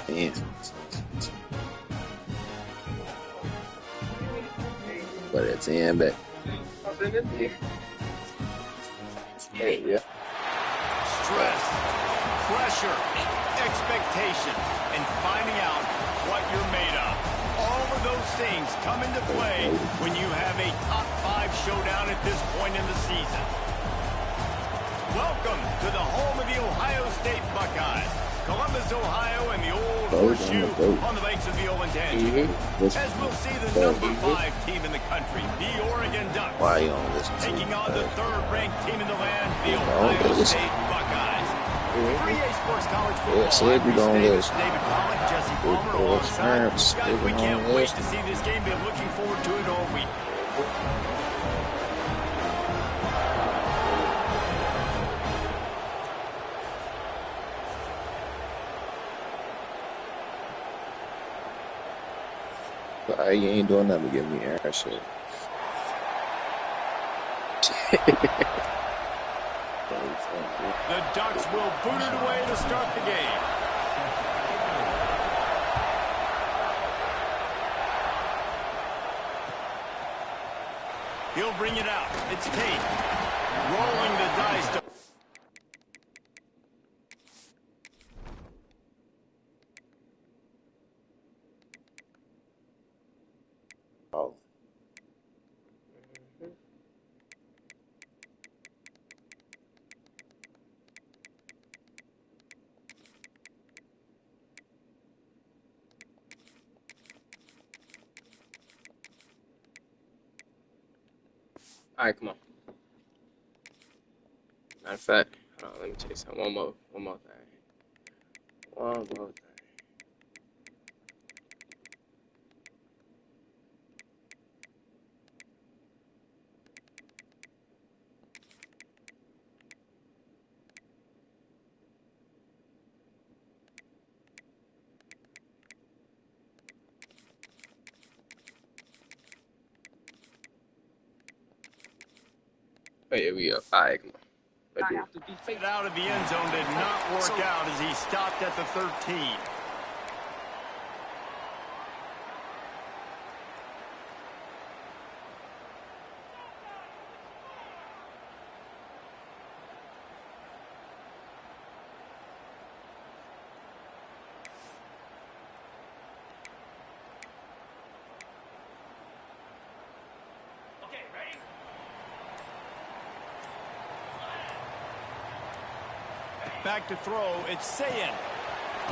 Man. But it's in back. Hey, yeah. Stress, pressure, expectation, and finding out what you're made of. All of those things come into play when you have a top 5 showdown at this point in the season. Welcome to the home of the Ohio State Buckeyes, Columbus, Ohio, and the old horseshoe on the banks of the Olentangy. As we'll see the number 5 team in the country, the Oregon Ducks, taking on the 3rd-ranked team in the land, the Ohio State Buckeyes. For EA Sports College Football, I'm Chris Davis, David Pollock, Jesse Palmer alongside. Guys, we can't wait to see this game. Been looking forward to it all week. You ain't doing nothing to give me air shit. The Ducks will boot it away to start the game. He'll bring it out. It's Tate. Rolling the dice to... Oh. All right, come on. Matter of fact, let me tell you something. One more thing. Oh, here we go. All right, come on. It out of the end zone did not work out as he stopped at the 13. Back to throw, it's Sayin.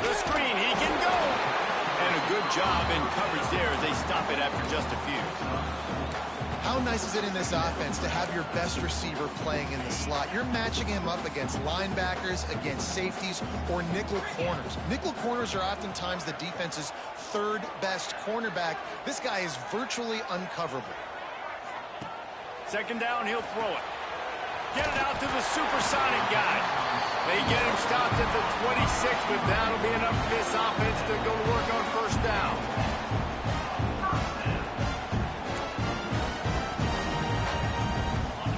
The screen, he can go. And a good job in coverage there as they stop it after just a few. How nice is it in this offense to have your best receiver playing in the slot? You're matching him up against linebackers, against safeties, or nickel corners. Nickel corners are oftentimes the defense's 3rd best cornerback. This guy is virtually uncoverable. 2nd down, he'll throw it. Get it out to the supersonic guy. They get him stopped at the 26, but that'll be enough for this offense to go to work on 1st down.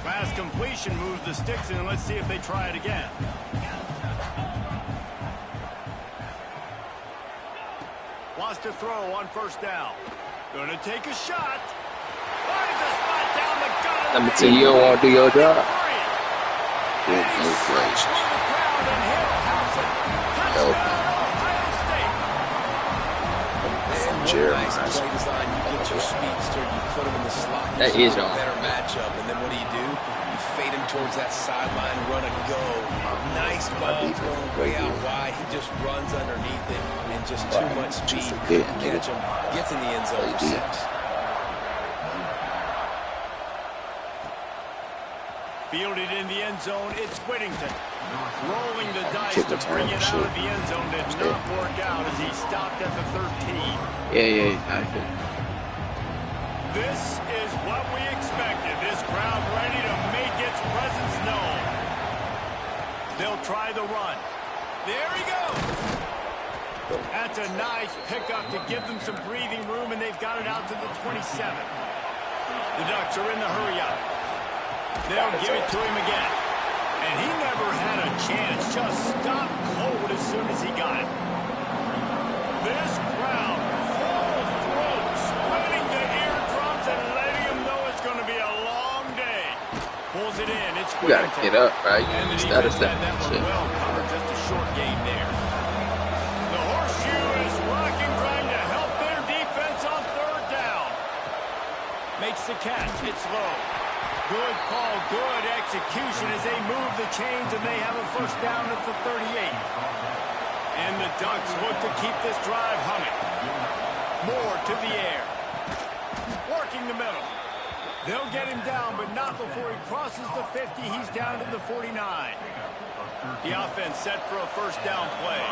Pass completion moves the sticks in. Let's see if they try it again. Wants to throw on 1st down. Gonna take a shot. Finds a spot down the gut. Let me tell you, you don't want to do your job. Jeremiah. Nice play design. You get your speedster, you put him in the slot. That is on. Better matchup, and then what do? You fade him towards that sideline, run and go. Nice ball going way out wide. He just runs underneath it, and just too much speed. Couldn't catch him. Gets in the end zone for 6. Fielded in the end zone, it's Whittington. Rolling the dice to bring it out of the end zone did not work out as he stopped at the 13. Yeah. This is what we expected. This crowd ready to make its presence known. They'll try the run. There he goes. That's a nice pickup to give them some breathing room, and they've got it out to the 27. The Ducks are in the hurry up. They'll give it to him again. And he never had a chance. Just stopped cold as soon as he got it. You gotta get up, right? And You the gotta defense step had that that one shit. well covered, just a short gain there. The horseshoe is rocking, trying to help their defense on third down. Makes the catch. It's low. Good call, good execution as they move the chains, and they have a first down at the 38. And the Ducks look to keep this drive humming. Moore to the air. Working the middle. They'll get him down, but not before he crosses the 50. He's down to the 49. The offense set for a first down play.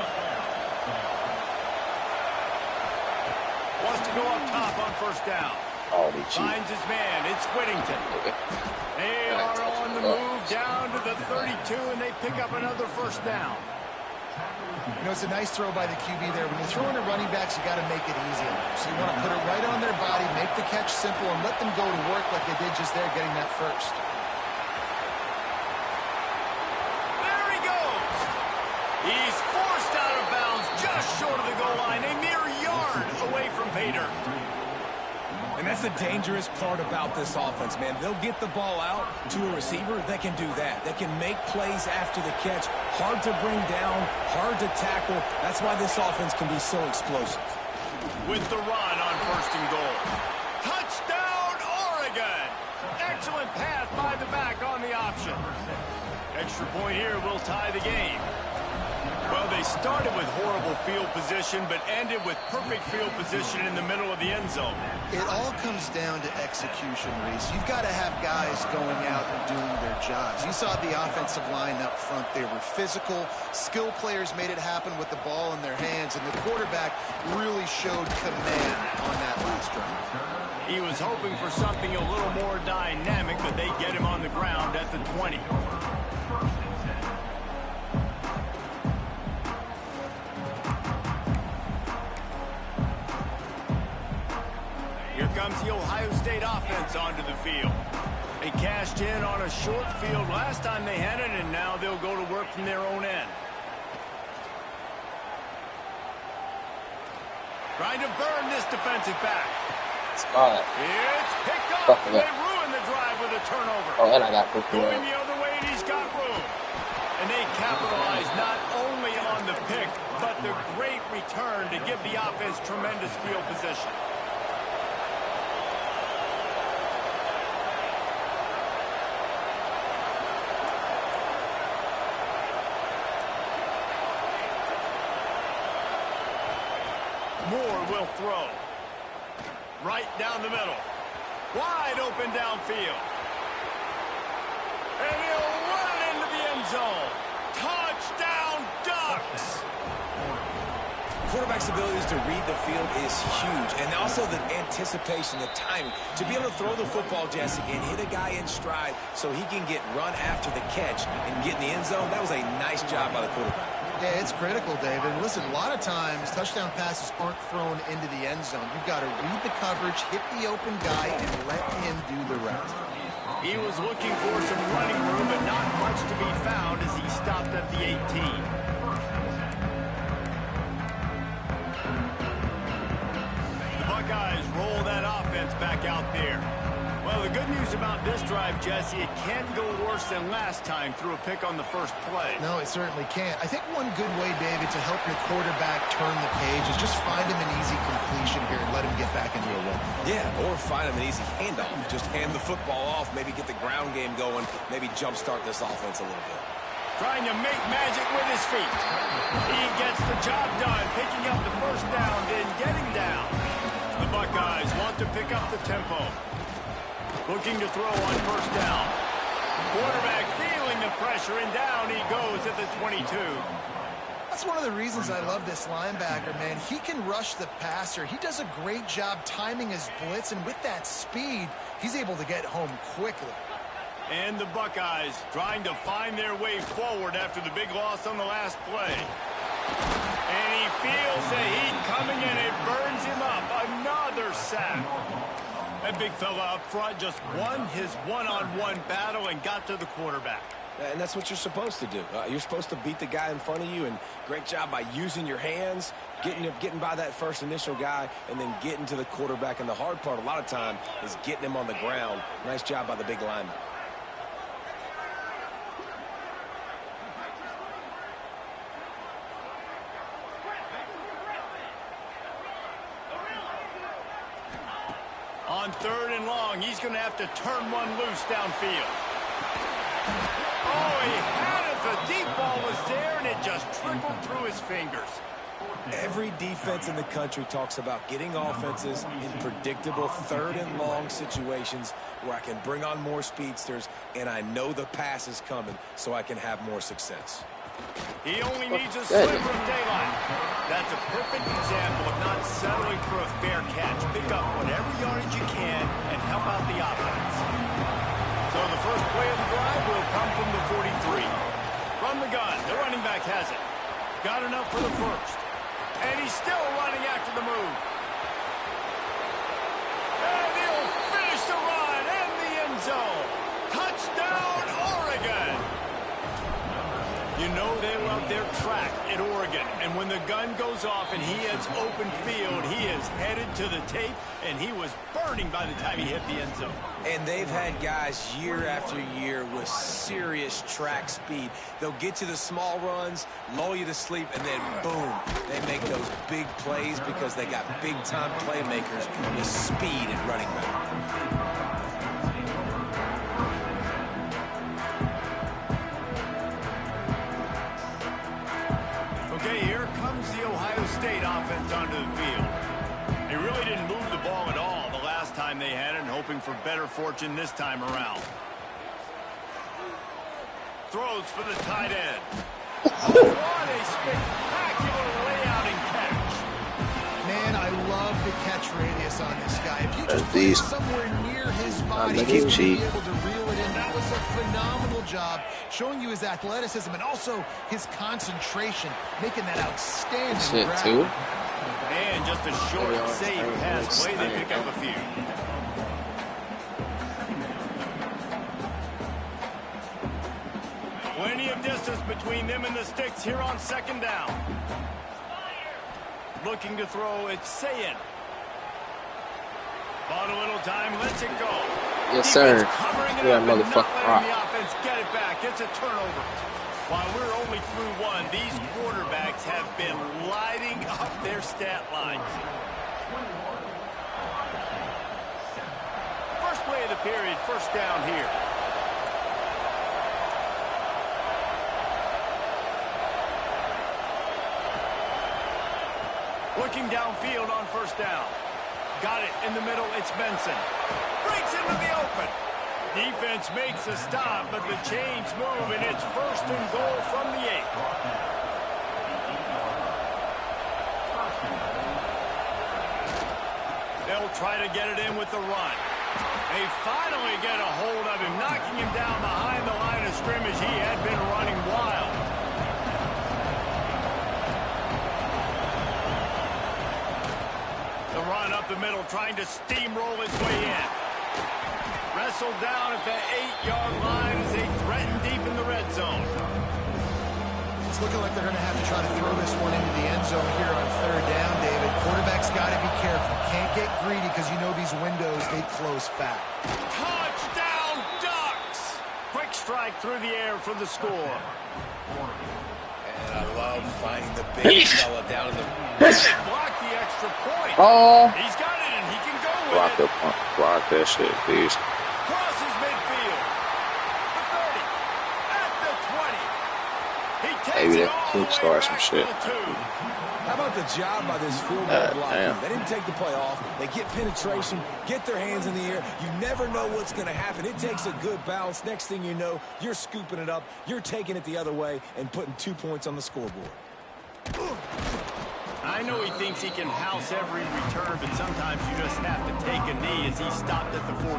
Wants to go up top on first down. Oh, they cheat. Finds his man. It's Whittington. They are on the move down to the 32, and they pick up another first down. You know, it's a nice throw by the QB there. When you're throwing to running backs, you got to make it easy. So you want to put it right on their body, make the catch simple, and let them go to work like they did just there, getting that first. There he goes. He's forced out of bounds just short of the goal line, a mere yard away from pay dirt. And that's the dangerous part about this offense, man. They'll get the ball out to a receiver. They can do that. They can make plays after the catch. Hard to bring down, hard to tackle. That's why this offense can be so explosive. With the run on first and goal. Touchdown, Oregon! Excellent pass by the back on the option. Extra point here will tie the game. Well, they started with horrible field position, but ended with perfect field position in the middle of the end zone. It all comes down to execution, Reese. You've got to have guys going out and doing their jobs. You saw the offensive line up front. They were physical. Skill players made it happen with the ball in their hands, and the quarterback really showed command on that last drive. He was hoping for something a little more dynamic, but they get him on the ground at the 20. Here comes the Ohio State offense onto the field. They cashed in on a short field last time they had it, and now they'll go to work from their own end. Trying to burn this defensive back. Spot. It's picked up, and they ruin the drive with a turnover. Oh, and I got going the other way, and he's got room. And they capitalize not only on the pick, but the great return to give the offense tremendous field position. Moore will throw. Right down the middle. Wide open downfield. And he'll run it into the end zone. Touchdown, Ducks! Quarterback's abilities to read the field is huge, and also the anticipation, the timing. To be able to throw the football, Jesse, and hit a guy in stride so he can get run after the catch and get in the end zone, that was a nice job by the quarterback. Yeah, it's critical, David. Listen, a lot of times touchdown passes aren't thrown into the end zone. You've got to read the coverage, hit the open guy, and let him do the rest. He was looking for some running room, but not much to be found as he stopped at the 18. The Buckeyes roll that offense back out there. Well, the good news about this drive, Jesse, it can't go worse than last time through a pick on the first play. No, it certainly can't. I think one good way, David, to help your quarterback turn the page is just find him an easy completion here and let him get back into a rhythm. Yeah, or find him an easy handoff. Just hand the football off, maybe get the ground game going, maybe jumpstart this offense a little bit. Trying to make magic with his feet. He gets the job done, picking up the first down, then getting down. The Buckeyes want to pick up the tempo. Looking to throw on first down. Quarterback feeling the pressure, and down he goes at the 22. That's one of the reasons I love this linebacker, man. He can rush the passer. He does a great job timing his blitz, and with that speed, he's able to get home quickly. And the Buckeyes trying to find their way forward after the big loss on the last play. And he feels the heat coming, and it burns him up. Another sack. That big fella up front just won his one-on-one battle and got to the quarterback. And that's what you're supposed to do. You're supposed to beat the guy in front of you, and great job by using your hands, getting by that first initial guy, and then getting to the quarterback. And the hard part a lot of time is getting him on the ground. Nice job by the big lineman. On 3rd and long, he's going to have to turn one loose downfield. Oh, he had it. The deep ball was there, and it just trickled through his fingers. Every defense in the country talks about getting offenses in predictable 3rd and long situations where I can bring on more speedsters, and I know the pass is coming, so I can have more success. He only needs a sliver of daylight. That's a perfect example of not settling for a fair catch. Pick up whatever yardage you can and help out the offense. So the first play of the drive will come from the 43. From the gun, the running back has it. Got enough for the first. And he's still running after the move. And he'll finish the run in the end zone. Touchdown, Oregon. You know they love their track at Oregon. And when the gun goes off and he hits open field, he is headed to the tape, and he was burning by the time he hit the end zone. And they've had guys year after year with serious track speed. They'll get you the small runs, lull you to sleep, and then boom, they make those big plays because they got big-time playmakers with speed at running back. Okay, here comes the Ohio State offense onto the field. They really didn't move the ball at all the last time they had it, and hoping for better fortune this time around. Throws for the tight end. Oh, what a spectacular layout and catch. Man, I love the catch radius on this guy. If you just put it somewhere near his body, he's going to be able to reel it in. That was a phenomenal job, showing you his athleticism and also his concentration, making that outstanding grab. Too. And just a short, safe pass play. They pick up a few. Plenty of distance between them and the sticks here on 2nd down. Looking to throw, it's Sayin. Bought a little time, lets it go. Yes, sir. Covering it Yeah, up and not motherfucker. letting the offense get it back. It's a turnover. While we're only through one, these quarterbacks have been lighting up their stat lines. First play of the period, 1st down here. Looking downfield on 1st down. Got it in the middle, it's Benson. Breaks into the open. Defense makes a stop, but the chains move, and it's 1st and goal from the 8. They'll try to get it in with the run. They finally get a hold of him, knocking him down behind the line of scrimmage. He had been running wild. The run up the middle, trying to steamroll his way in. Wrestled down at the 8-yard line as they threaten deep in the red zone. It's looking like they're going to have to try to throw this one into the end zone here on 3rd down, David. Quarterback's got to be careful. Can't get greedy because you know these windows, they close fast. Touchdown, Ducks! Quick strike through the air for the score. And I love finding the big fella down in the... They block the extra point. Oh. He's got it, and he can go with it. Block that shit, please. Crosses midfield. The 30. At the 20. He takes Maybe it that all could the way start back some shit. to the 2. How about the job by this field goal block? Damn. They didn't take the play off. They get penetration, get their hands in the air. You never know what's going to happen. It takes a good bounce. Next thing you know, you're scooping it up. You're taking it the other way and putting 2 points on the scoreboard. I know he thinks he can house every return, but sometimes you just have to take a knee as he stopped at the 14.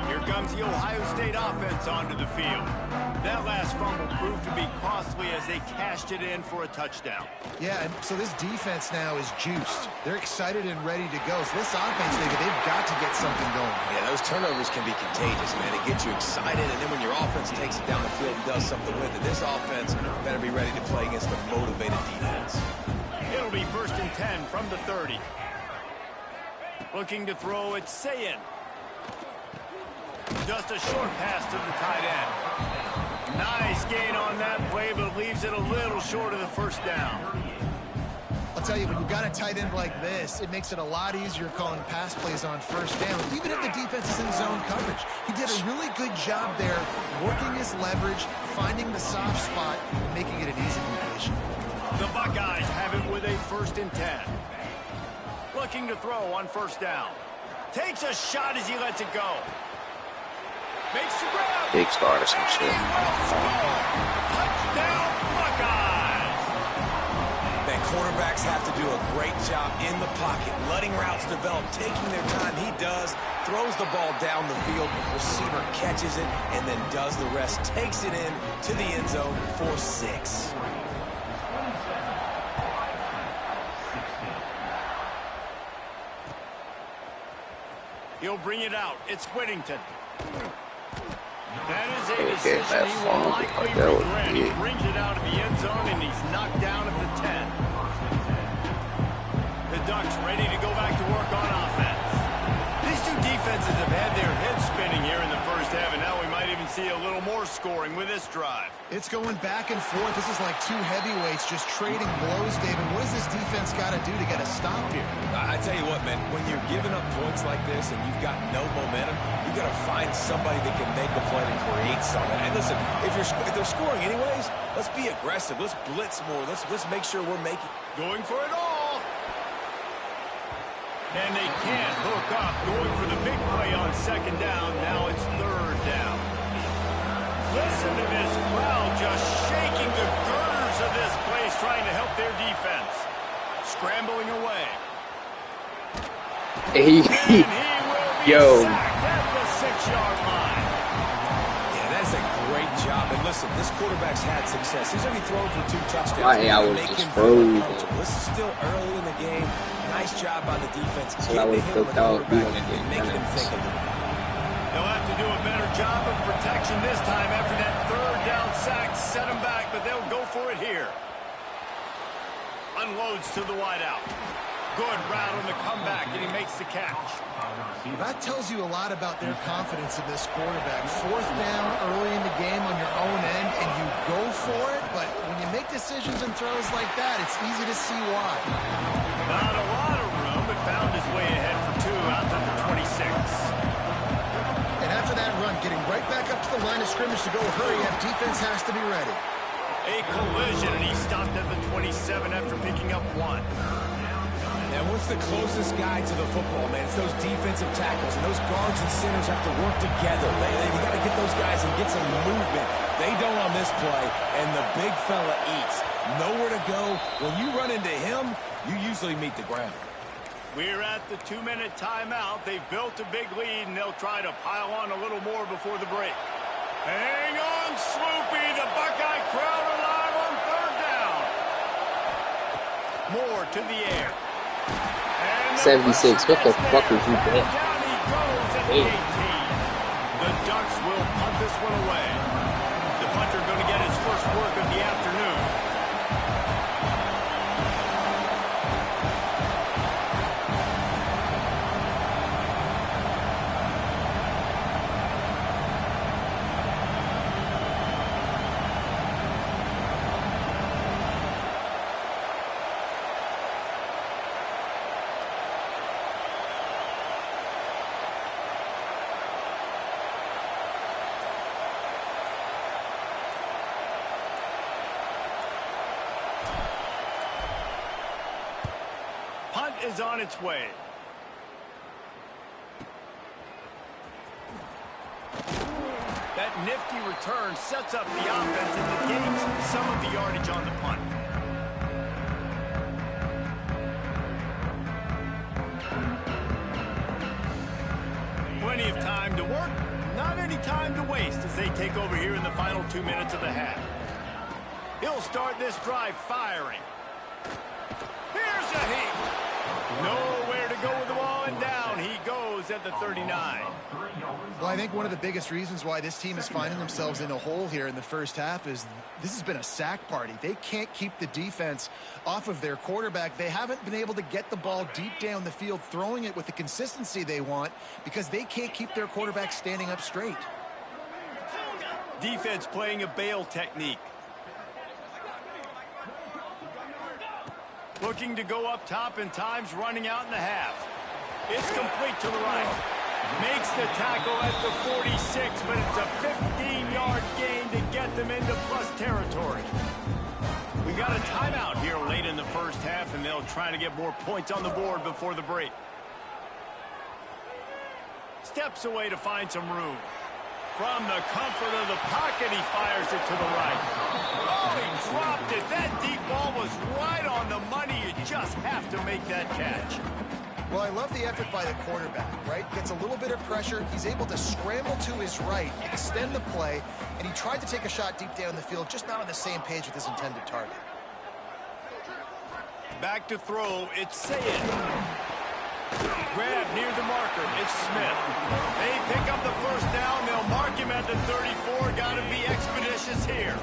Here comes the Ohio State offense onto the field. That last fumble proved to be costly as they cashed it in for a touchdown. Yeah, and so this defense now is juiced. They're excited and ready to go. So this offense, David, they've got to get something going. Yeah, those turnovers can be contagious, man. It gets you excited, and then when your offense takes it down the field and does something with it, this offense better be ready to play against a motivated defense. It'll be 1st and 10 from the 30. Looking to throw, it's Sayin. Just a short pass to the tight end. Nice gain on that play, but leaves it a little short of the 1st down. I'll tell you, when you've got a tight end like this, it makes it a lot easier calling pass plays on first down, even if the defense is in zone coverage. He did a really good job there, working his leverage, finding the soft spot, and making it an easy completion. The Buckeyes have it with a 1st and 10. Looking to throw on first down. Takes a shot as he lets it go. Makes the grab. Big start or some shit. Touchdown, Buckeyes. Man, quarterbacks have to do a great job in the pocket, letting routes develop, taking their time. He does, throws the ball down the field, receiver catches it, and then does the rest, takes it in to the end zone for 6. He'll bring it out. It's Whittington. That is a decision he will likely regret. He brings it out of the end zone, and he's knocked down at the 10. The Ducks ready to go back to work on offense. These two defenses have had their heads spinning here in the first half, and now we might even see a little more scoring with this drive. It's going back and forth. This is like two heavyweights just trading blows, David. What does this defense got to do to get a stop here? I tell you what, man, when you're giving up points like this and you've got no momentum, you got to find somebody that can make a play and create something. And listen, if they're scoring anyways, let's be aggressive. Let's blitz more. Let's make sure we're making. Going for it all. And they can't hook up. Going for the big play on 2nd down. Now it's 3rd down. Listen to this crowd just shaking the girders of this place, trying to help their defense. Scrambling away. Hey, yo. At the 6-yard line. Yeah, that's a great job. And listen, this quarterback's had success. He's already thrown for 2 touchdowns. I was just frozen. This is still early in the game. Nice job by the defense. So I was hooked out doing it. Making him think of it. They'll have to do a better job of protection this time after that 3rd down sack. Set him back, but they'll go for it here. Unloads to the wideout. Good route on the comeback, and he makes the catch. That tells you a lot about their confidence in this quarterback. 4th down early in the game on your own end, and you go for it, but when you make decisions and throws like that, it's easy to see why. Not a lot of room, but found his way ahead for 2 out to the 26. And after that run, getting right back up to the line of scrimmage to go hurry up, defense has to be ready. A collision, and he stopped at the 27 after picking up 1. And what's the closest guy to the football, man? It's those defensive tackles, and those guards and centers have to work together. You got to get those guys and get some movement. They don't on this play, and the big fella eats. Nowhere to go. When you run into him, you usually meet the ground. We're at the 2-minute timeout. They've built a big lead, and they'll try to pile on a little more before the break. Hang on, Sloopy. The Buckeye crowd alive on 3rd down. More to the air. 76. What the fuck is he doing? Down he goes at the 18. The Ducks will punt this one away. The punter going to get his first work of the afternoon. Is on its way. That nifty return sets up the offense and negates some of the yardage on the punt. Plenty of time to work, not any time to waste as they take over here in the final 2 minutes of the half. He'll start this drive firing. Here's a heat. Nowhere to go with the ball, and down he goes at the 39. Well, I think one of the biggest reasons why this team is finding themselves in a hole here in the first half is this has been a sack party. They can't keep the defense off of their quarterback. They haven't been able to get the ball deep down the field, throwing it with the consistency they want because they can't keep their quarterback standing up straight. Defense playing a bail technique. Looking to go up top, and time's running out in the half. It's complete to the right. Makes the tackle at the 46, but it's a 15-yard gain to get them into plus territory. We got a timeout here late in the first half, and they'll try to get more points on the board before the break. Steps away to find some room. From the comfort of the pocket, he fires it to the right. Oh, he dropped it. That deep ball was right on the money. You just have to make that catch. Well, I love the effort by the quarterback, right? Gets a little bit of pressure. He's able to scramble to his right, extend the play, and he tried to take a shot deep down the field, just not on the same page with his intended target. Back to throw. It's Sayed. Grab near the marker. It's Smith. They pick up the first down. They'll mark him at the 34. Got to be expeditious here.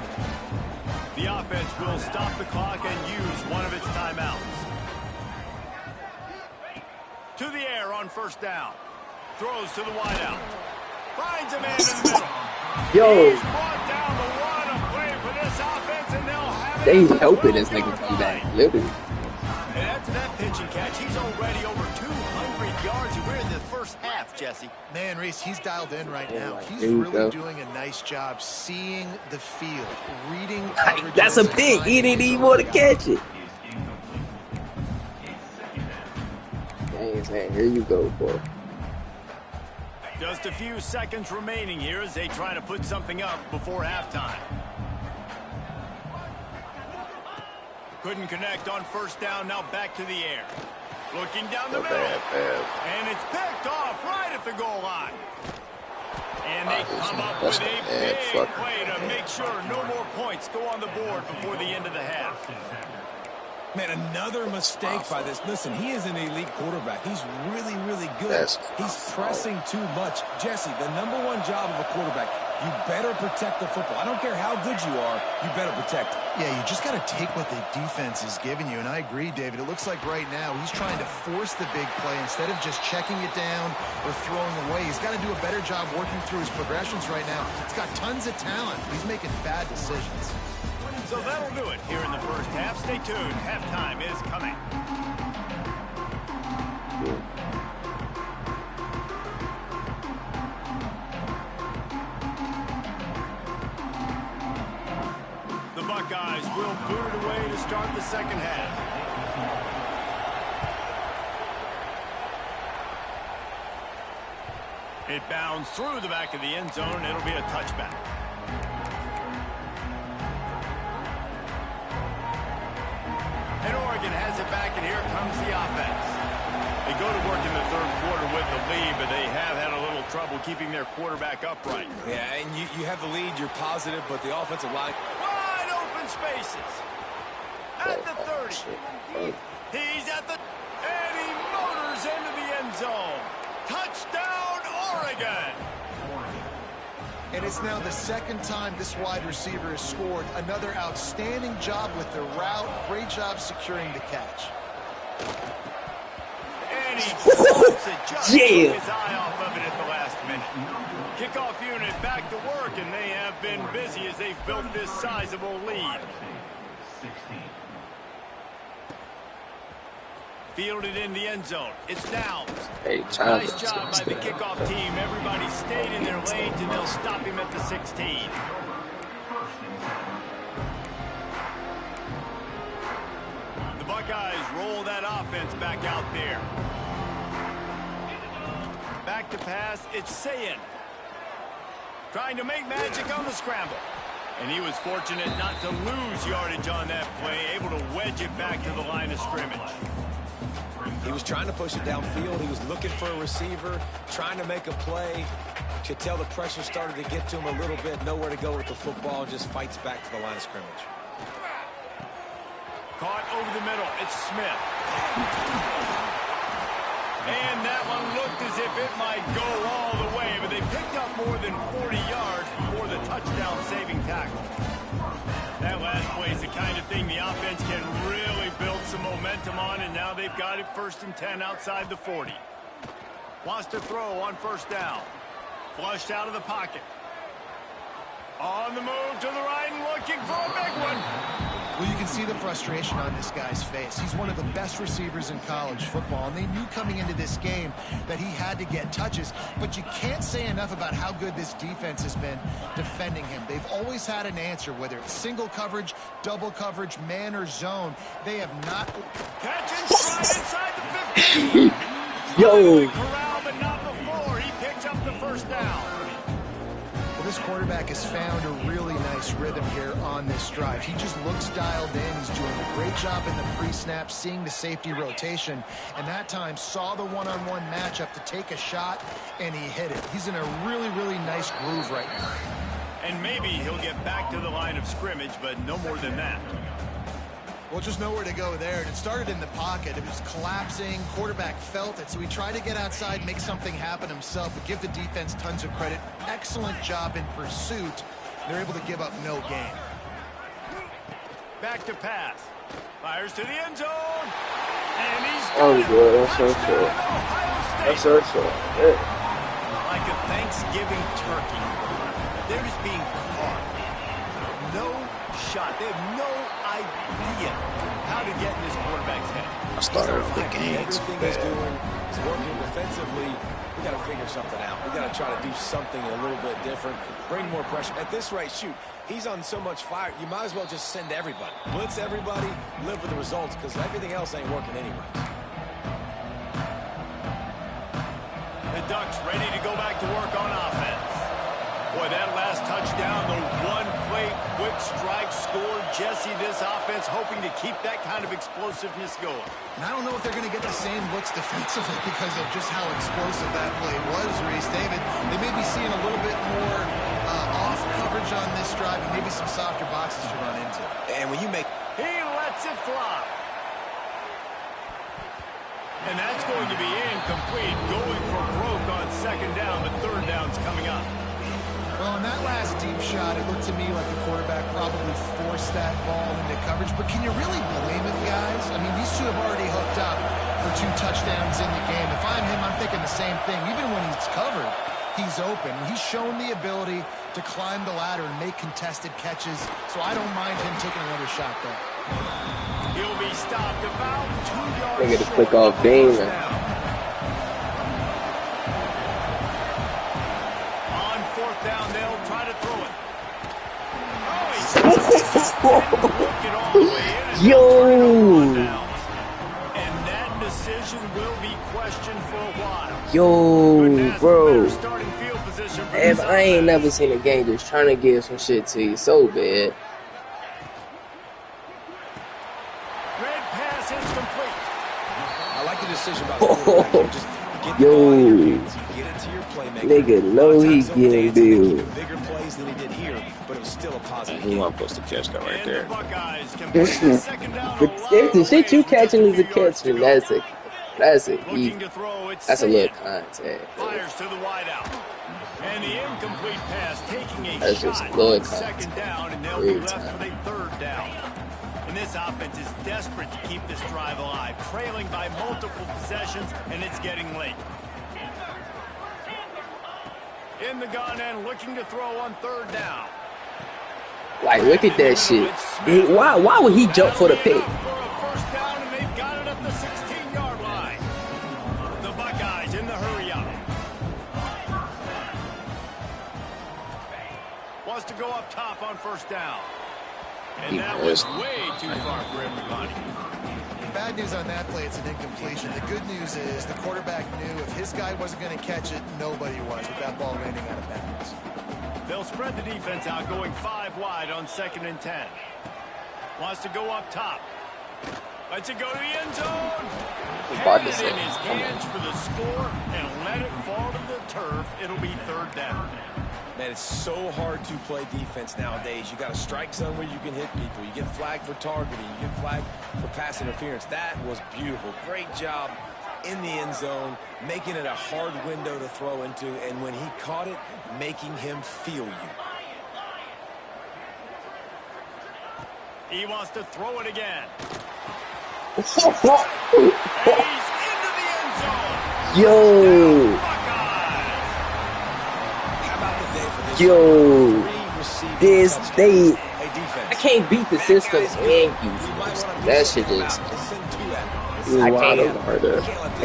The offense will stop the clock and use one of its timeouts. To the air on first down. Throws to the wideout. Finds a man in the middle. Yo. He's brought down the run of play for this offense, and they'll have it. They helping this nigga come back, literally. And after that pitch and catch, he's already over 200 yards. We're in the first half, Jesse. Man, Reese, he's dialed in right now. He's there you really go. doing a nice job seeing the field, reading Like, that's a coverages, pick. He didn't even want to catch it. Man, here you go, boy. Just a few seconds remaining here as they try to put something up before halftime. Couldn't connect on first down. Now back to the air. Looking down the middle. And it's picked off right at the goal line. And they come up with a big play to make sure no more points go on the board before the end of the half. Man, another mistake by this. Listen, he is an elite quarterback. He's really, really good. He's pressing too much. Jesse, the number one job of a quarterback, you better protect the football. I don't care how good you are, you better protect it. Yeah, you just got to take what the defense is giving you, and I agree, David. It looks like right now he's trying to force the big play instead of just checking it down or throwing away. He's got to do a better job working through his progressions right now. He's got tons of talent. He's making bad decisions. So that'll do it here in the first half. Stay tuned. Halftime is coming. The Buckeyes will boot it away to start the second half. It bounds through the back of the end zone. It'll be a touchback. And Oregon has it back, and here comes the offense. They go to work in the third quarter with the lead, but they have had a little trouble keeping their quarterback upright. Yeah, and you have the lead, you're positive, but the offensive line... Wide open spaces. At the 30. He's at the... And he motors into the end zone. Touchdown, Oregon. And it's now the second time this wide receiver has scored. Another outstanding job with the route. Great job securing the catch. And he drops it, just took his eye off of it at the last minute. Kickoff unit back to work, and they have been busy as they've built this sizable lead. Fielded in the end zone. It's Downs. Nice job by the kickoff team. Everybody stayed in their lanes, and they'll stop him at the 16. The Buckeyes roll that offense back out there. Back to pass. It's Sayin. Trying to make magic on the scramble. And he was fortunate not to lose yardage on that play, able to wedge it back to the line of scrimmage. He was trying to push it downfield. He was looking for a receiver, trying to make a play. You could tell the pressure started to get to him a little bit. Nowhere to go with the football. Just fights back to the line of scrimmage. Caught over the middle. It's Smith. And that one looked as if it might go all the way, but they picked up more than 40 yards before the touchdown-saving tackle. That last play is the kind of thing the offense can really build some momentum on, and now they've got it 1st and 10 outside the 40. Wants to throw on first down. Flushed out of the pocket. On the move to the right and looking for a big one. Well, you can see the frustration on this guy's face. He's one of the best receivers in college football, and they knew coming into this game that he had to get touches, but you can't say enough about how good this defense has been defending him. They've always had an answer, whether it's single coverage, double coverage, man, or zone. They have not... Catch and stride inside the 15. Yo! Corral, but not before. He picks up the first down. This quarterback has found a really nice rhythm here on this drive. He just looks dialed in. He's doing a great job in the pre-snap, seeing the safety rotation, and that time saw the one-on-one matchup to take a shot, and he hit it. He's in a really, really nice groove right now. And maybe he'll get back to the line of scrimmage, but no more than that. Well, just nowhere to go there. It started in the pocket. It was collapsing. Quarterback felt it, so he tried to get outside, make something happen himself, but give the defense tons of credit. Excellent job in pursuit. They're able to give up no gain. Back to pass. Fires to the end zone. And he's Oh, got good. it. That's so Touchdown, cool. Ohio That's State. so cool. Yeah. Like a Thanksgiving turkey. They're just being carved. No shot. They have no idea how to get in this quarterback's head. I started off the game. Everything he's doing is working defensively. We got to figure something out. We got to try to do something a little bit different. Bring more pressure. At this rate, shoot, he's on so much fire. You might as well just send everybody. Blitz everybody. Live with the results because everything else ain't working anyway. The Ducks ready to go back to work on offense. Boy, that last touchdown, the one-play quick strike score. Jesse, this offense hoping to keep that kind of explosiveness going. And I don't know if they're going to get the same looks defensively because of just how explosive that play was, Reese. David, they may be seeing a little bit more off coverage on this drive and maybe some softer boxes to run into. And when you make... He lets it fly. And that's going to be incomplete. Going for broke on second down, but third down's coming up. Well, in that last deep shot, it looked to me like the quarterback probably forced that ball into coverage. But can you really blame him, guys? I mean, these two have already hooked up for 2 touchdowns in the game. If I'm him, I'm thinking the same thing. Even when he's covered, he's open. He's shown the ability to climb the ladder and make contested catches. So I don't mind him taking another shot there. He'll be stopped about 2 yards They get a short quick off of the game. first down. On fourth down, they'll try to throw it. Oh, he it all the way in and Yo! on downs. And that decision will be questioned for a while. Yo, But bro. better starting field position for If this I ain't offense. never seen a game just trying to give some shit to you so bad. Red pass is complete. I like the decision about the quarterback here. Just get the Yo. ball in your hands. Get it to your playmaker. Nigga, know A lot of he times they'll getting dance and make billed. even bigger plays than he did here, but it was still a positive He game. wasn't supposed to catch that right And there. the Buckeyes can bring the second down a But lot if the of shit you ways with catching just is a few yards catch, to then go. that's a Looking to throw, it's that's a little Sam. contact. Fires to the wide out. And the incomplete pass taking a That's just shot little on second contact. down, and they'll be Every left time. with a third down. And this offense is desperate to keep this drive alive, trailing by multiple possessions, and it's getting late. In the gun and looking to throw on third down. Like, look at that shit. Why would he jump for the pick? For a first down, and they've got it up the 16-yard line. The Buckeyes in the hurry up. Wants to go up top on first down. And that was way too far for everybody. Bad news on that play, it's an incompletion. The good news is the quarterback knew if his guy wasn't going to catch it, nobody was with that ball landing out of bounds. They'll spread the defense out, going 5 wide on 2nd and 10. Wants to go up top. Lets it go to the end zone. About Had to it say, in his come on. hands for the score and let it fall to the turf. It'll be third down. Man, it's so hard to play defense nowadays. You got to strike zone where you can hit people. You get flagged for targeting. You get flagged for pass interference. That was beautiful. Great job in the end zone, making it a hard window to throw into, and when he caught it, making him feel you. He wants to throw it again. Yo, And he's into the end zone. Buckeyes. How about the day for this? yo, Three receiving this touchdowns. they. Hey, defense. I can't beat the system and use that shit just. I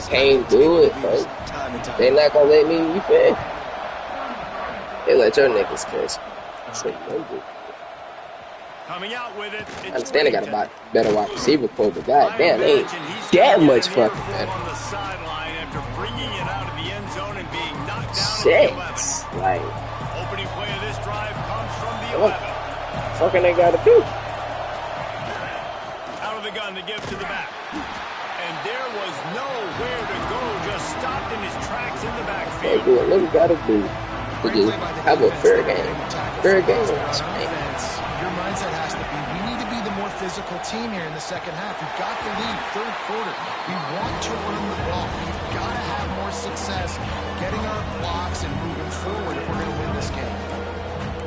can't do it, bro. They not gonna let me. You feel? They let your niggas catch. Coming out with it. I understand they got a better wide receiver core, but goddamn, they ain't that much fucking better. On the sideline after bringing it out of the end zone and being knocked down. Shit, like opening play of this drive comes from the 11. Fucking they gotta do. Out of the gun to give to the back, and there was nowhere to go. Just stopped in his tracks in the backfield. They do what we gotta do. We just have a fair game. Fair game. Your mindset has to be, we need to be the more physical team here in the second half. We've got the lead, third quarter. We want to run the ball. We've got to have more success getting our blocks and moving forward if we're going to win this game.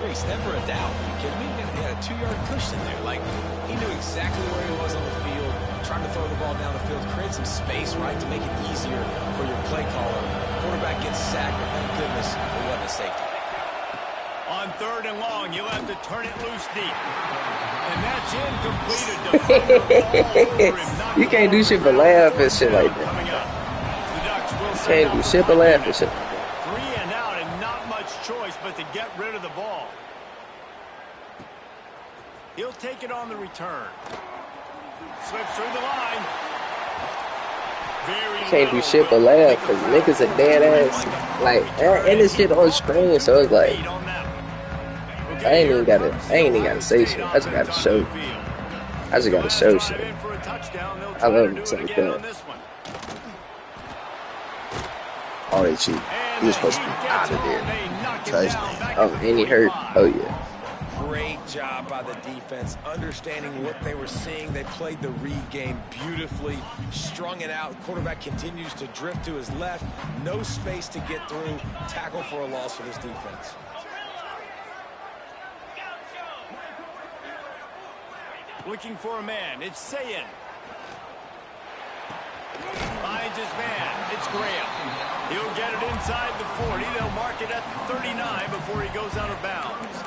Reese, never a doubt. You kidding me? He had a 2-yard cushion there. Like, he knew exactly where he was on the field, trying to throw the ball down the field, create some space, right, to make it easier for your play caller. Quarterback gets sacked, but thank goodness it wasn't a safety. On 3rd and long, you'll have to turn it loose deep. And that's incomplete. You can't do shit but laugh and shit like that. You can't do shit but laugh and shit. 3 and out and not much choice but to get rid of the ball. He'll take it on the return. Slips through the line. Can't do shit but laugh because niggas are dead ass. Like, and this shit on screen, so it's like, I ain't even gotta say shit. I just gotta show. I just gotta show shit. I love him like that. Oh, they cheat. He was supposed to be out of there. Touchdown. Oh, and he hurt. Oh, yeah. Great job by the defense, understanding what they were seeing. They played the read game beautifully, strung it out. Quarterback continues to drift to his left. No space to get through. Tackle for a loss for this defense. Looking for a man. It's Sayin. Finds his man. It's Graham. He'll get it inside the 40. They'll mark it at 39 before he goes out of bounds.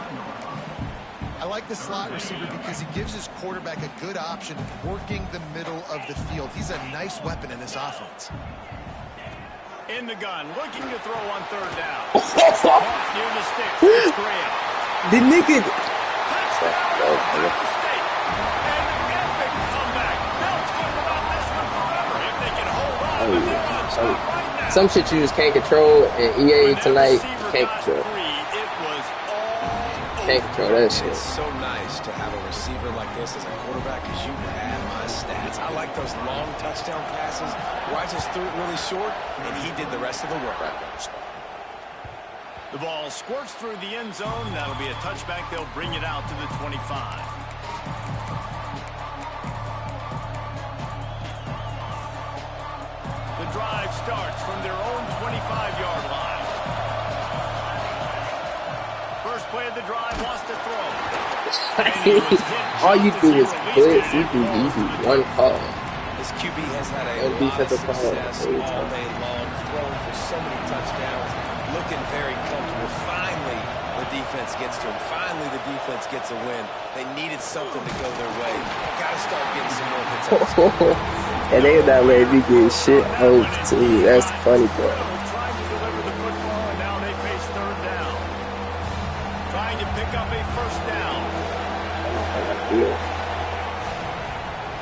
I like the slot receiver because he gives his quarterback a good option working the middle of the field. He's a nice weapon in this offense. In the gun, looking to throw on 3rd down. Near the sticks, it's Graham. The nigga. Touchdown. Some shit you just can't control, and EA tonight can't control. Can't control that shit. It's so nice to have a receiver like this as a quarterback because you had my stats. I like those long touchdown passes where I just threw it really short, and he did the rest of the work. The ball squirts through the end zone. That'll be a touchback. They'll bring it out to the 25. The drive starts from their own 25-yard line. First play of the drive, wants to throw. All you do is blitz. You do one call. This QB has had a lot of success all day long, throwing for so many touchdowns, looking very comfortable. Finally, the defense gets to him. Finally, the defense gets a win. They needed something to go their way. Got to start getting some more hits. And they not letting me get shit over to you. That's the funny part. Trying to deliver the football, and now they face 3rd down. Trying to pick up a 1st down.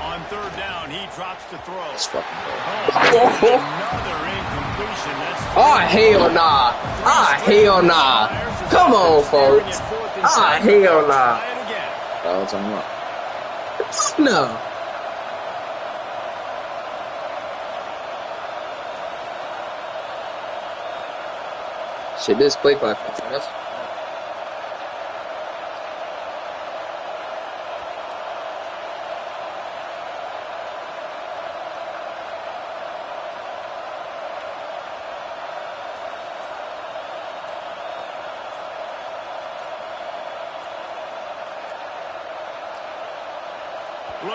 On 3rd down, he drops to throw. That's fucking Another incompletion. Hell nah. Hell nah. Come on, folks. Hell nah. All time up. No. Shit, this play clock. That's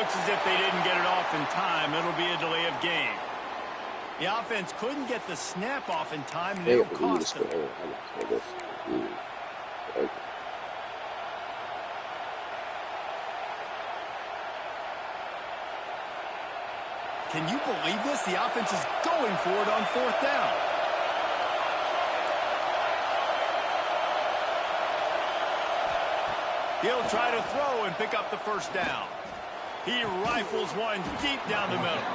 looks as if they didn't get it off in time. It'll be a delay of game. The offense couldn't get the snap off in time, and it'll cost them. Can you believe this? The offense is going for it on 4th down. He'll try to throw and pick up the 1st down. He rifles one deep down the middle.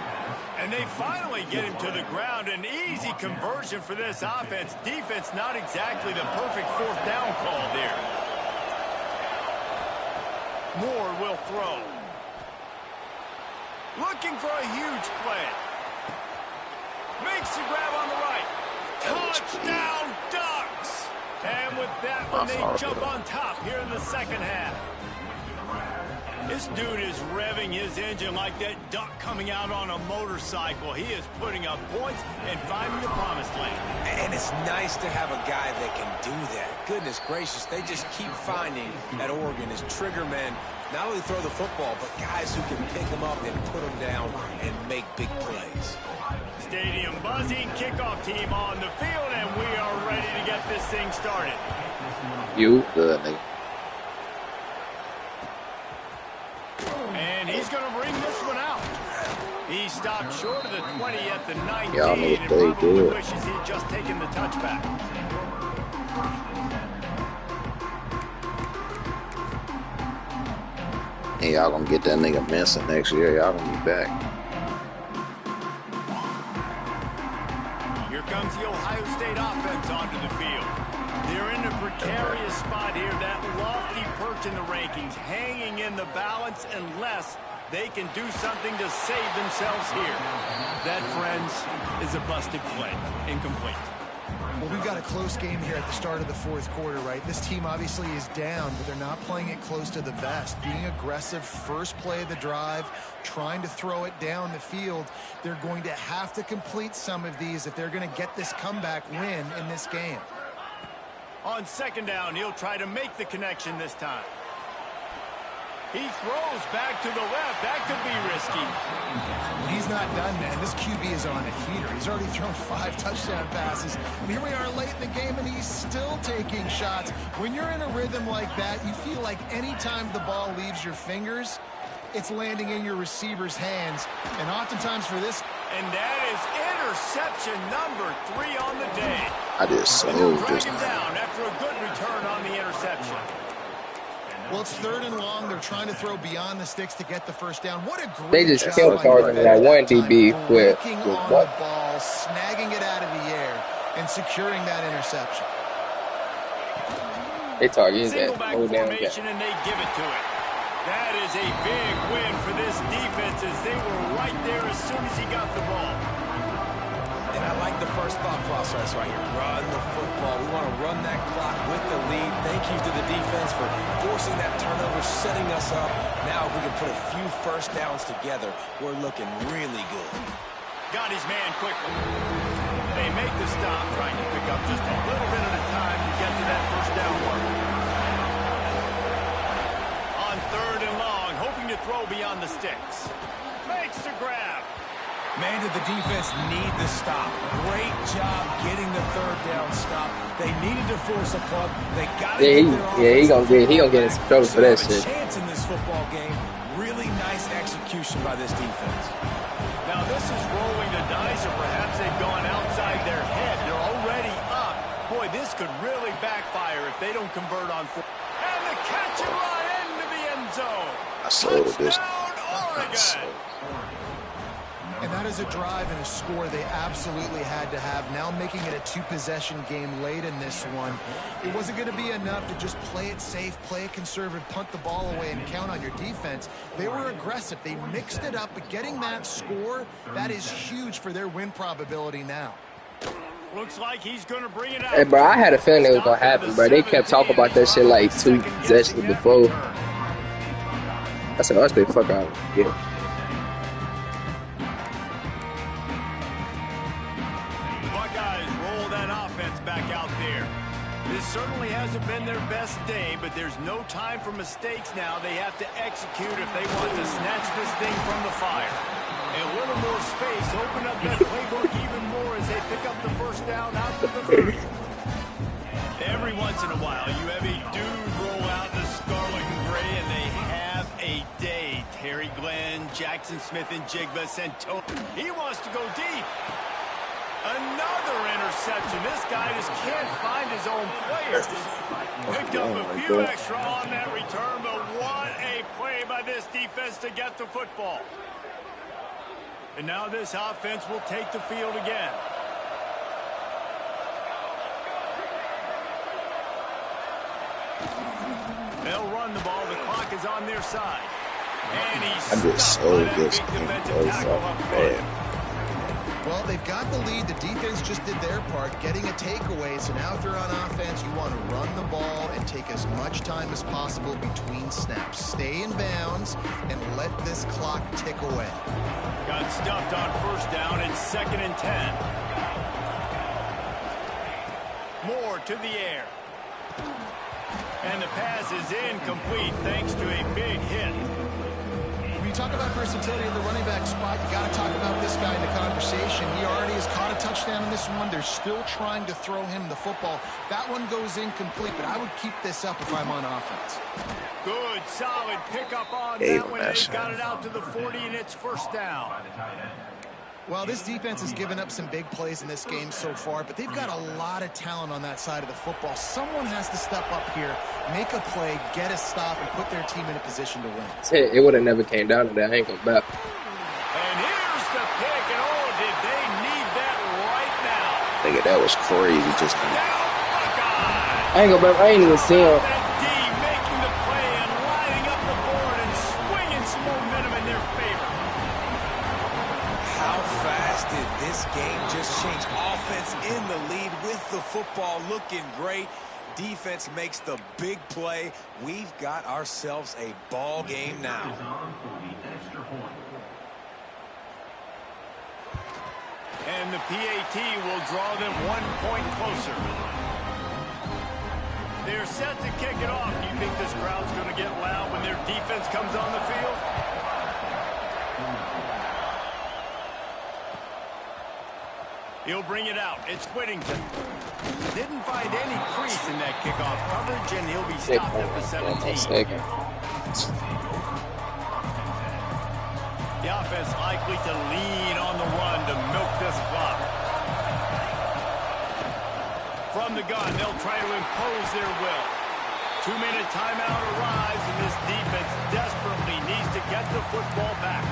And they finally get him to the ground. An easy conversion for this offense. Defense not exactly the perfect 4th down call there. Moore will throw. Looking for a huge play. Makes the grab on the right. Touchdown Ducks! And with that one, they jump on top here in the 2nd half. This dude is revving his engine like that duck coming out on a motorcycle. He is putting up points and finding the promised land. And it's nice to have a guy that can do that. Goodness gracious, they just keep finding at Oregon as trigger men. Not only throw the football, but guys who can pick them up and put them down and make big plays. Stadium buzzing, kickoff team on the field, and we are ready to get this thing started. You good, nigga. And he's going to bring this one out. He stopped short of the 20 at the 19 Y'all and probably wishes he'd just taken the touchback. And y'all gonna get that nigga Mensa next year. Y'all gonna be back. Here comes the Ohio State offense onto the field. They're in a precarious spot here. That lofty perch in the rankings, hanging in the balance unless they can do something to save themselves here. That, friends, is a busted play. Incomplete. Well, we've got a close game here at the start of the 4th quarter, right? This team obviously is down, but they're not playing it close to the vest. Being aggressive, first play of the drive, trying to throw it down the field. They're going to have to complete some of these if they're going to get this comeback win in this game. On 2nd down, he'll try to make the connection this time. He throws back to the left. That could be risky. He's not done, man. This QB is on a heater. He's already thrown 5 touchdown passes. And here we are late in the game, and he's still taking shots. When you're in a rhythm like that, you feel like any time the ball leaves your fingers, it's landing in your receiver's hands. And oftentimes for this... And that is interception number 3 on the day. I just and they'll drag just him down after a good return on the interception. Well, it's 3rd and long. They're trying to throw beyond the sticks to get the 1st down. What a great They just killed Carson that one DB with what? The ball, snagging it out of the air, and securing that interception. They targeted Single that back whole damn formation, and they give it to it. That is a big win for this defense as they were right there as soon as he got the ball. And I like the first thought process right here. Run the football. We want to run that clock with the lead. Thank you to the defense for forcing that turnover, setting us up. Now if we can put a few 1st downs together, we're looking really good. Got his man quickly. They make the stop, trying to pick up just a little bit at a time to get to that 1st down mark. On 3rd and long, hoping to throw beyond the sticks. Makes the grab. Man, did the defense need the stop. Great job getting the 3rd down stop. They needed to force a punt. They got to he gonna get in some trouble for that shit. Chance in this football game. Really nice execution by this defense. Now this is rolling the dice, or perhaps they've gone outside their head. They're already up. Boy, this could really backfire if they don't convert on 4. And the catch and run into the end zone. I sold this. Oregon. And that is a drive and a score they absolutely had to have. Now making it a 2-possession game late in this one. It wasn't going to be enough to just play it safe, play it conservative, punt the ball away, and count on your defense. They were aggressive. They mixed it up, but getting that score, that is huge for their win probability now. Looks like he's going to bring it out. Hey, bro, I had a feeling it was going to happen, bro. They kept talking about that shit like 2 possessions before. I said, oh, stay the fuck out. Yeah. This certainly hasn't been their best day, but there's no time for mistakes now. They have to execute if they want to snatch this thing from the fire. A little more space, open up that playbook even more as they pick up the 1st down out to the 30. Every once in a while, you have a dude roll out in the scarlet and gray, and they have a day, Terry. Glenn, Jackson Smith, and Jigba sent He wants to go deep. Another interception. This guy just can't find his own players. Picked up a few extra on that return, but what a play by this defense to get the football. And now this offense will take the field again. They'll run the ball. The clock is on their side. And he's stuck by that big defensive tackle up front. Well, they've got the lead. The defense just did their part, getting a takeaway. So now if you're on offense, you want to run the ball and take as much time as possible between snaps. Stay in bounds and let this clock tick away. Got stuffed on first down. It's 2nd and 10. Moore to the air. And the pass is incomplete thanks to a big hit. When you talk about versatility at the running back spot, you got to talk about this guy in the conversation. He already has caught a touchdown in this one. They're still trying to throw him the football. That one goes incomplete, but I would keep this up if I'm on offense. Good, solid pickup on that one. They've got it out to the 40, and it's first down. Well, this defense has given up some big plays in this game so far, but they've got a lot of talent on that side of the football. Someone has to step up here, make a play, get a stop, and put their team in a position to win. It would have never came down to that. I ain't gonna bet. And here's the pick, and oh, did they need that right now. Nigga, that was crazy. Just I ain't gonna bet. I ain't even see him. That D making the play and lining up the board and swinging some momentum in their favor. How fast did this game just change? Offense in the lead with the football, looking great. Defense makes the big play. We've got ourselves a ball game now. And the PAT will draw them 1 point closer. They're set to kick it off. Do you think this crowd's going to get loud when their defense comes on the field? He'll bring it out. It's Whittington. Didn't find any crease in that kickoff coverage, and he'll be stopped at the 17. The offense likely to lean on the run to milk this clock. From the gun, they'll try to impose their will. 2-minute timeout arrives, and this defense desperately needs to get the football back.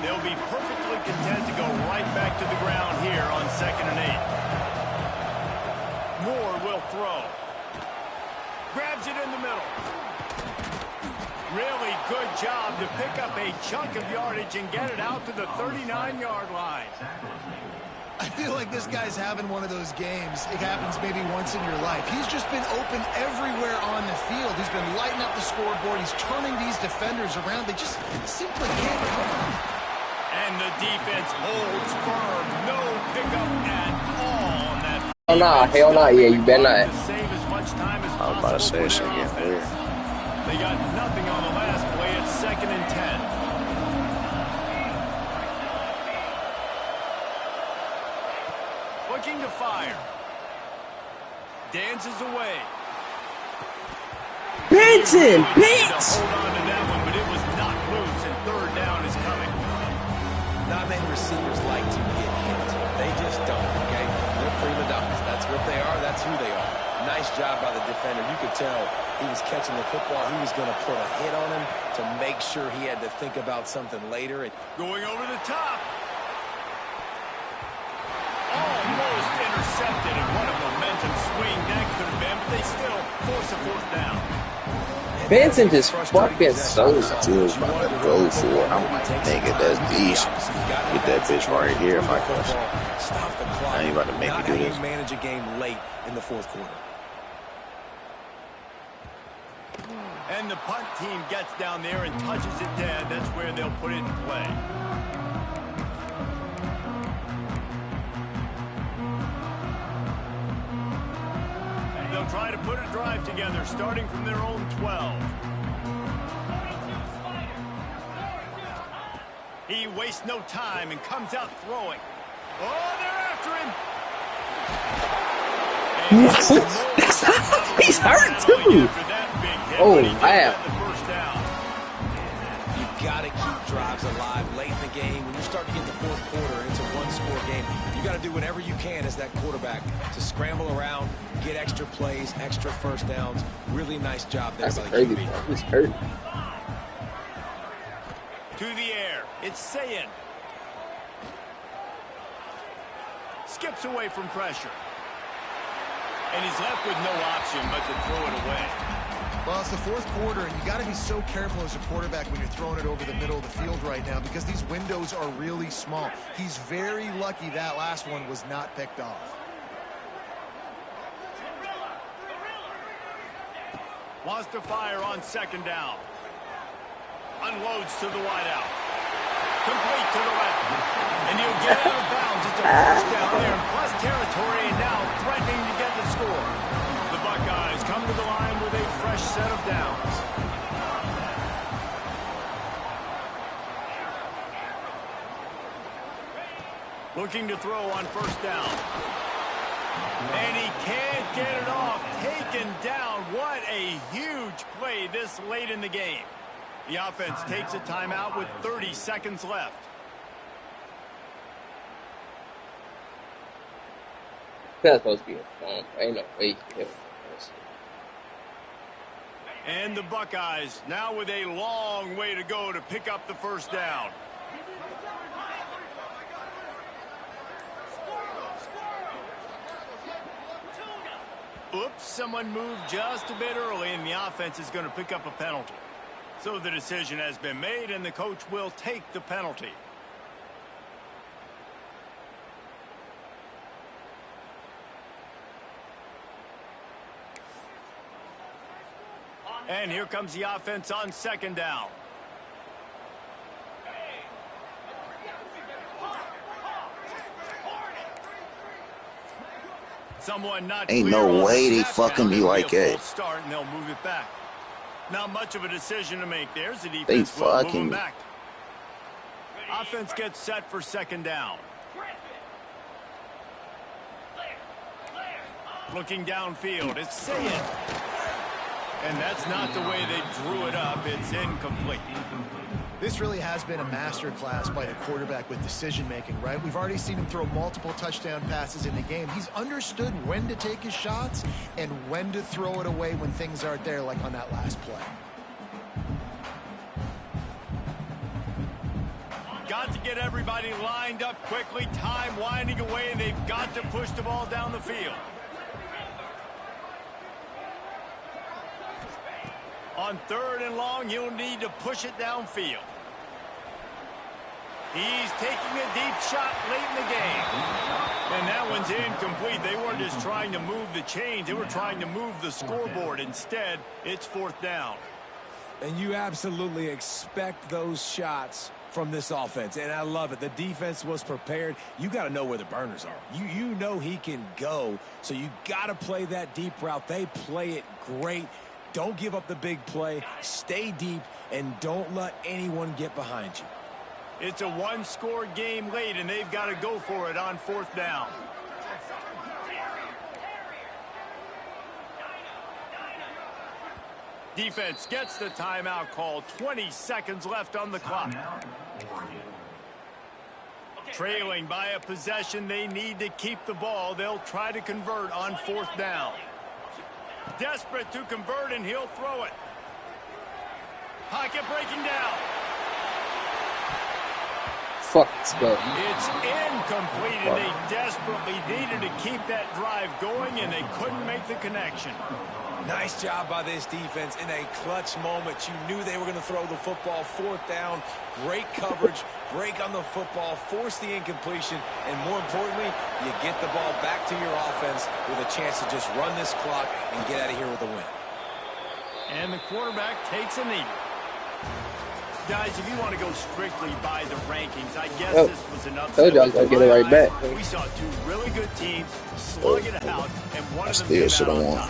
They'll be perfectly content to go right back to the ground here on 2nd and 8. Moore will throw. Grabs it in the middle. Really good job to pick up a chunk of yardage and get it out to the 39-yard line. I feel like this guy's having one of those games. It happens maybe once in your life. He's just been open everywhere on the field. He's been lighting up the scoreboard. He's turning these defenders around. They just simply can't cover him. And the defense holds firm. No pickup at all on that. Hell nah, hell nah. Yeah, you better not. Save as much time as I was about to say possible shit for their again. offense. They got nothing on the last play. It's 2nd and 10. Looking to fire. Dances away. Benson, Hold on to that one, but it was not loose, and 3rd down is coming. Not many receivers like to get hit. They just don't, okay? They're prima donnas. That's what they are. That's who they are. Nice job by the defender. You could tell he was catching the football. He was going to put a hit on him to make sure he had to think about something later. Going over the top. Almost intercepted, and what a momentum swing that could have been, but they still force a 4th down. Benson just fucking so Still about to go for it. I'm like, nigga, that's beast. Get that bitch right here if I can. Stop the clock. I ain't about to make Not you do how this. you manage a game late in the 4th quarter. And the punt team gets down there and touches it dead. That's where they'll put it in play. They'll try to put a drive together, starting from their own 12. He wastes no time and comes out throwing. Oh, they're after him. He's hurt too. Oh wow. You've got to keep drives alive late in the game. When you start to get the fourth quarter into one-score game, you got to do whatever you can as that quarterback to scramble around, get extra plays, extra first downs. Really nice job there by the QB. He's hurt. To the air, it's Sayin. Skips away from pressure. And he's left with no option but to throw it away. Well, it's the fourth quarter, and you got to be so careful as a quarterback when you're throwing it over the middle of the field right now because these windows are really small. He's very lucky that last one was not picked off. Wants to fire on second down. Unloads to the wideout. Complete to the left. And he'll get out of bounds. It's a first down there in plus territory and now threatening to get the score. The Buckeyes come to the line with a fresh set of downs. Looking to throw on first down. And he can't get it off. Taken down. What a huge play this late in the game. The offense takes a timeout with 30 seconds left. That's supposed to be a phone. Ain't no way. And the Buckeyes now with a long way to go to pick up the first down. Oops, someone moved just a bit early, and the offense is going to pick up a penalty. So the decision has been made, and the coach will take the penalty. And here comes the offense on second down. Someone not ain't no way they fucking be like that. Start and they'll move it back. Not much of a decision to make. There's the defense. They will fucking move back. Offense gets set for second down. Looking downfield, it's Sayin. And that's not the way they drew it up. It's incomplete. This really has been a masterclass by the quarterback with decision-making, right? We've already seen him throw multiple touchdown passes in the game. He's understood when to take his shots and when to throw it away when things aren't there, like on that last play. Got to get everybody lined up quickly. Time winding away, and they've got to push the ball down the field. On third and long, he'll need to push it downfield. He's taking a deep shot late in the game. And that one's incomplete. They weren't just trying to move the chains. They were trying to move the scoreboard. Instead, it's fourth down. And you absolutely expect those shots from this offense, and I love it. The defense was prepared. You got to know where the burners are. You know he can go, so you got to play that deep route. They play it great. Don't give up the big play. Stay deep, and don't let anyone get behind you. It's a one-score game late, and they've got to go for it on fourth down. Defense gets the timeout call. 20 seconds left on the clock. Trailing by a possession, they need to keep the ball. They'll try to convert on fourth down. Desperate to convert, and he'll throw it. Pocket breaking down. Fuck, let's go. It's incomplete, and they desperately needed to keep that drive going, and they couldn't make the connection. Nice job by this defense in a clutch moment. You knew they were going to throw the football. Fourth down, great coverage, break on the football, force the incompletion, and more importantly, you get the ball back to your offense with a chance to just run this clock and get out of here with a win. And the quarterback takes a knee. Guys, if you want to go strictly by the rankings, I guess this was an upset. Told you I was going to get it right back. We saw two really good teams slug it out, and one of them still should have won.